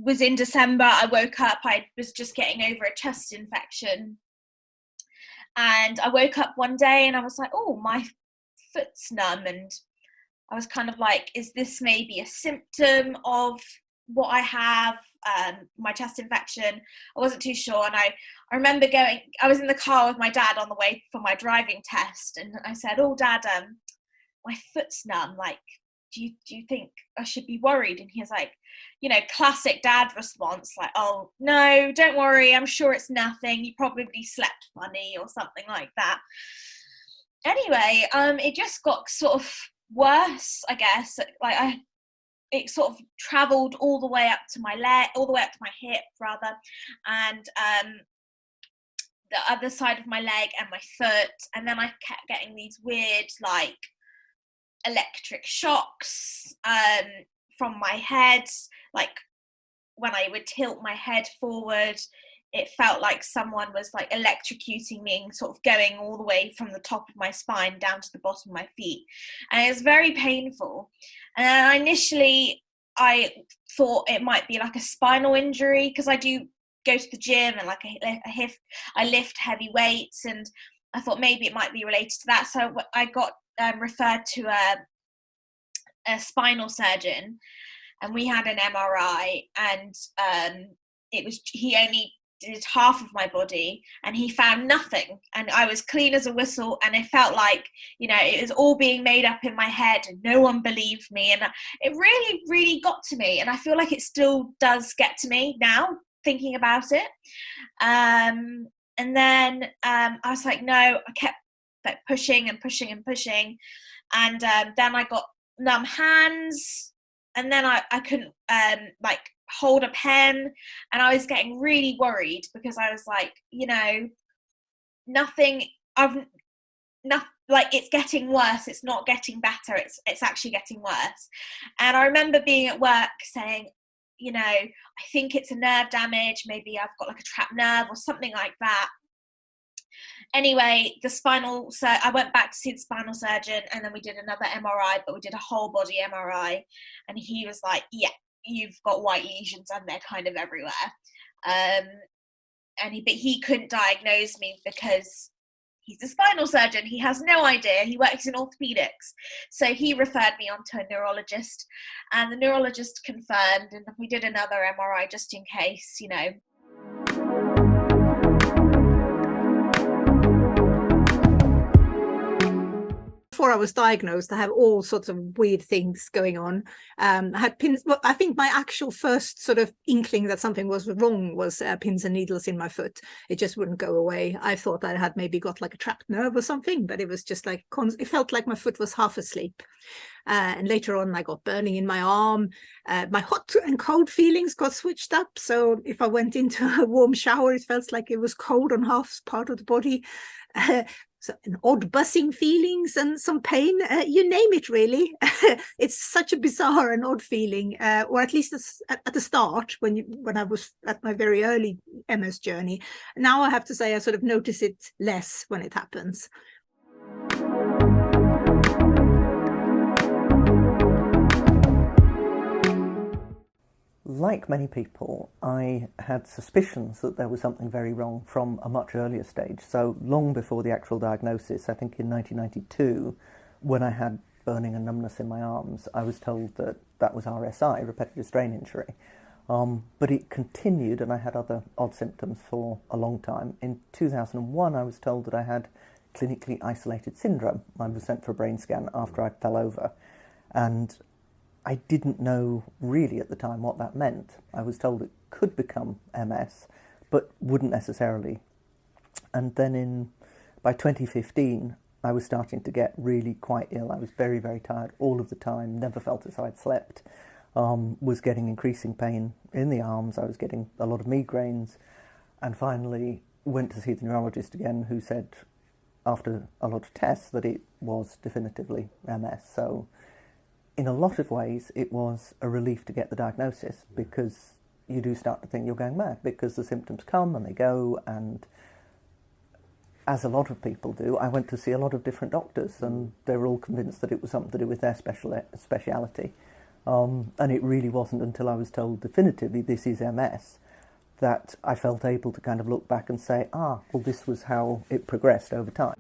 was in December. I woke up, I was just getting over a chest infection. And I woke up one day and I was like, oh, my foot's numb. And I was kind of like, is this maybe a symptom of what I have, my chest infection? I wasn't too sure. And I remember I was in the car with my dad on the way for my driving test. And I said, oh, Dad, my foot's numb. Like, do you think I should be worried? And he was like, classic dad response, like, oh, no, don't worry. I'm sure it's nothing. You probably slept funny or something like that. Anyway, it just got sort of worse, I guess. Like it sort of traveled all the way up to my leg, all the way up to my hip rather, and the other side of my leg and my foot. And then I kept getting these weird, like, electric shocks from my head. Like, when I would tilt my head forward, it felt like someone was like electrocuting me and sort of going all the way from the top of my spine down to the bottom of my feet. And it was very painful. And initially I thought it might be like a spinal injury, because I do go to the gym and like I lift heavy weights, and I thought maybe it might be related to that. So I got referred to a spinal surgeon, and we had an MRI, and he only did half of my body, and he found nothing, and I was clean as a whistle. And it felt like, it was all being made up in my head, and no one believed me. And it really, really got to me, and I feel like it still does get to me now, thinking about it. And then I was like, no, I kept like pushing and pushing and pushing, and then I got numb hands, and then I couldn't like hold a pen, and I was getting really worried, because I was like, like, it's getting worse, it's not getting better, it's actually getting worse. And I remember being at work saying, I think it's a nerve damage, maybe I've got like a trapped nerve or something like that. Anyway, I went back to see the spinal surgeon, and then we did another MRI, but we did a whole body MRI, and he was like, yeah, you've got white lesions and they're kind of everywhere. But he couldn't diagnose me, because he's a spinal surgeon. He has no idea. He works in orthopedics. So he referred me on to a neurologist, and the neurologist confirmed, and we did another MRI just in case, Before I was diagnosed, I have all sorts of weird things going on. I had pins. Well, I think my actual first sort of inkling that something was wrong was pins and needles in my foot. It just wouldn't go away. I thought I had maybe got like a trapped nerve or something, but it was just like, it felt like my foot was half asleep. And later on, I got burning in my arm. My hot and cold feelings got switched up. So if I went into a warm shower, it felt like it was cold on half part of the body. So an odd buzzing feelings and some pain, you name it, really. It's such a bizarre and odd feeling, or at least at the start, when I was at my very early MS journey. Now I have to say I sort of notice it less when it happens. Like many people, I had suspicions that there was something very wrong from a much earlier stage. So long before the actual diagnosis, I think in 1992, when I had burning and numbness in my arms, I was told that that was RSI, repetitive strain injury. But it continued, and I had other odd symptoms for a long time. In 2001, I was told that I had clinically isolated syndrome. I was sent for a brain scan after I fell over, and I didn't know really at the time what that meant. I was told it could become MS, but wouldn't necessarily. And then by 2015, I was starting to get really quite ill. I was very, very tired all of the time, never felt as though I'd slept, was getting increasing pain in the arms, I was getting a lot of migraines, and finally went to see the neurologist again, who said, after a lot of tests, that it was definitively MS. So in a lot of ways, it was a relief to get the diagnosis, because you do start to think you're going mad, because the symptoms come and they go, and as a lot of people do, I went to see a lot of different doctors, and they were all convinced that it was something to do with their speciality. And it really wasn't until I was told definitively this is MS that I felt able to kind of look back and say, well, this was how it progressed over time.